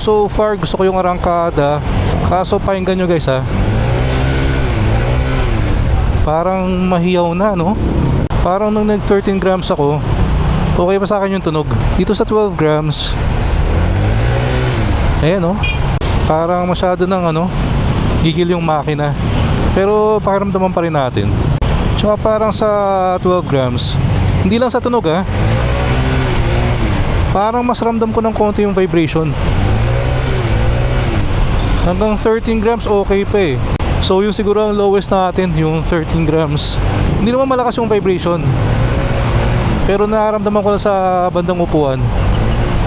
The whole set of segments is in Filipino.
So far gusto ko yung arangkada. Kaso pakinggan nyo guys ha, parang mahiyaw na no. Parang nung nag 13 grams ako, okay pa sa akin yung tunog. Dito sa 12 grams, ayan no, parang masyado ng gigil yung makina. Pero pakiramdaman pa rin natin. Tsaka parang sa 12 grams, hindi lang sa tunog ha, parang mas ramdam ko ng konti yung vibration. Hanggang 13 grams okay pa eh. So yung siguro ang lowest natin, yung 13 grams. Hindi naman malakas yung vibration, pero nararamdaman ko lang sa bandang upuan.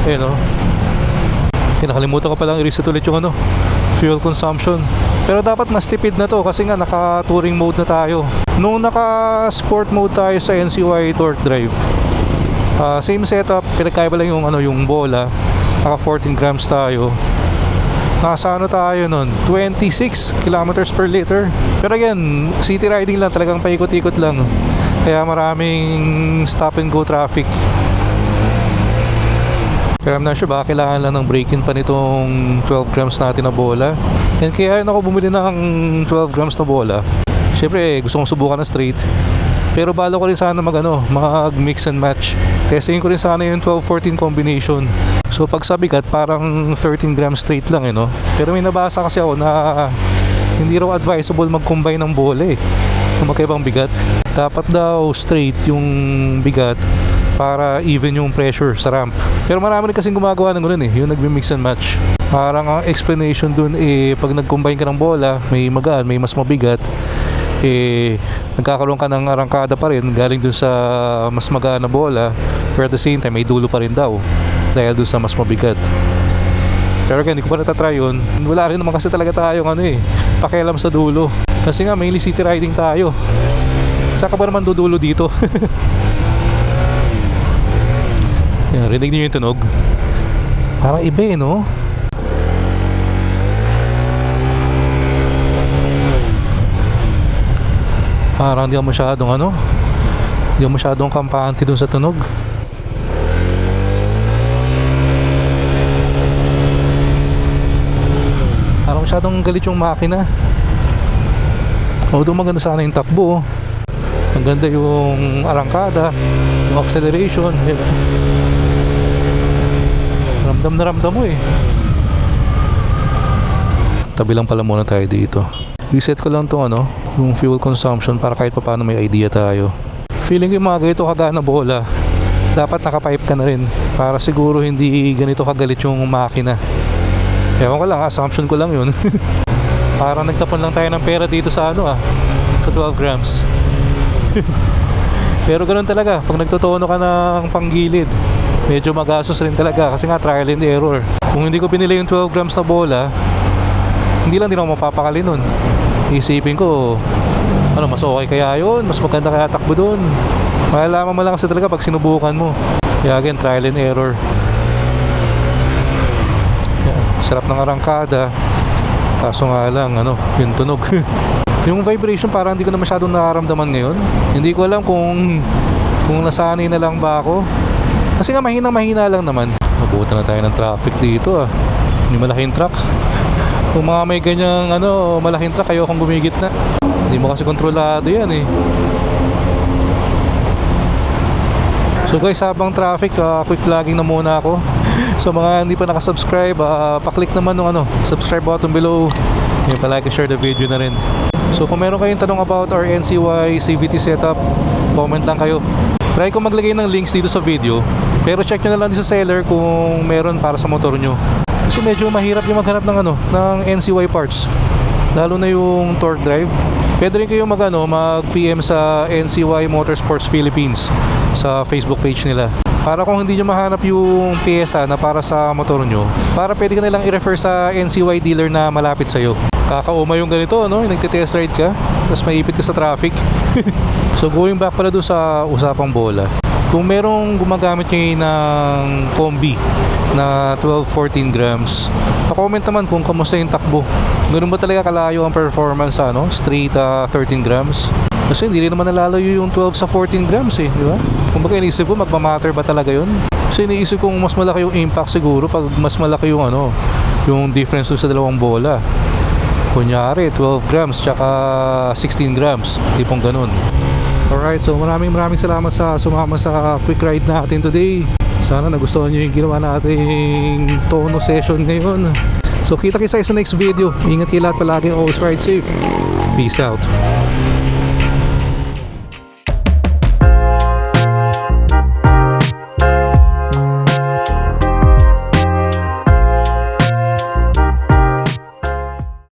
Ayan o. Nakalimutan ko palang i-reset ulit yung fuel consumption. Pero dapat mas tipid na to kasi nga naka touring mode na tayo. Nung naka sport mode tayo sa NCY Torque Drive, same setup, pinagkaiba lang yung bola. Naka 14 grams tayo. Nasa tayo nun, 26 kilometers per liter. Pero again, city riding lang, talagang paikot-ikot lang. Kaya maraming stop and go traffic. Kaya I'm not sure baka kailangan lang ng break-in pa nitong 12 grams natin na bola. And kaya ako bumili ng 12 grams na bola. Siyempre gusto kong subukan na straight, pero balo ko rin sana mag mix and match. Testing ko rin sana yung 12-14 combination. So pag sa bigat parang 13 grams straight lang no. Pero may nabasa kasi ako na hindi raw advisable mag-combine ng bola kung magkaibang bigat. Dapat daw straight yung bigat para even yung pressure sa ramp. Pero marami rin kasing gumagawa ng ganun yung nagmi-mix and match. Parang ang explanation dun pag nag-combine ka ng bola, may magaan, may mas mabigat, nagkakaroon ka ng arangkada pa rin galing dun sa mas magaan na bola, pero at the same time may dulo pa rin daw dahil dun sa mas mabigat. Pero kaya hindi ko pa natatry yun. Wala rin naman kasi talaga tayong pakialam sa dulo, kasi nga mainly city riding tayo. Saan ka ba naman dudulo dito? Yan, rinig niyo yung tunog, parang iba no. Parang hindi ako masyadong kampante dun sa tunog. Parang masyadong galit yung makina. Although maganda sana yung takbo, ang ganda yung arangkada, yung acceleration, ramdam na ramdam mo Tabi lang pala muna tayo dito. Reset ko lang tong yung fuel consumption para kahit paano may idea tayo. Feeling ko yung mga ganito kagana bola, dapat nakapipe ka na rin para siguro hindi ganito kagalit yung makina. Ewan ko lang, assumption ko lang yun. Parang nagtapon lang tayo ng pera dito sa sa 12 grams. Pero ganoon talaga, pag nagtotono ka ng panggilid, medyo magastos rin talaga kasi nga trial and error. Kung hindi ko pinili yung 12 grams na bola, hindi ako mapapakali nun. Isipin ko, mas okay kaya yun, mas maganda kaya takbo dun. Malalaman mo lang kasi talaga pag sinubukan mo. Kaya again, trial and error. Yan, sarap ng arangkada, kaso nga lang yung tunog. Yung vibration parang hindi ko na masyadong nararamdaman ngayon. Hindi ko alam kung nasanay na lang ba ako, kasi nga mahina lang naman. Nabutan na tayo ng traffic dito Yung malaking truck, kung mga may ganyang malaking truck, ayokong gumigit na. Hindi mo kasi kontrolado yan So guys, habang traffic, quick vlogging na muna ako. So mga hindi pa nakasubscribe, pa-click naman ng subscribe button below. Yung pa-like and share the video na rin. So kung meron kayong tanong about our NCY CVT setup, comment lang kayo. Try ko maglagay ng links dito sa video, pero check nyo na lang din sa seller kung meron para sa motor nyo. Kasi medyo mahirap yung maghanap ng NCY parts, lalo na yung torque drive. Pwede rin kayo mag-PM sa NCY Motorsports Philippines sa Facebook page nila, para kung hindi nyo mahanap yung pyesa na para sa motor nyo, para pwede ka nilang i-refer sa NCY dealer na malapit sa'yo. Kakauma yung ganito, yung nagte-test ride ka, tapos maipit ka sa traffic. So going back pala doon sa usapang bola, kung merong gumagamit kayo ng combi na 12-14 grams, pa-comment naman kung kamusta yung takbo. Ganun ba talaga kalayo ang performance straight 13 grams? Kasi hindi rin naman nalalayo yung 12 sa 14 grams di ba? Kung baga inisip ko, magmamatter ba talaga yun? Kasi iniisip kong mas malaki yung impact siguro pag mas malaki yung yung difference dun sa dalawang bola. Kunyari 12 grams tsaka 16 grams, tipong ganun. Alright, so maraming salamat sa sumama sa quick ride natin today. Sana nagustuhan nyo yung ginawa nating tono session ngayon. So kita-kita sa next video. Ingat kayo lahat palagi, always ride safe. Peace out.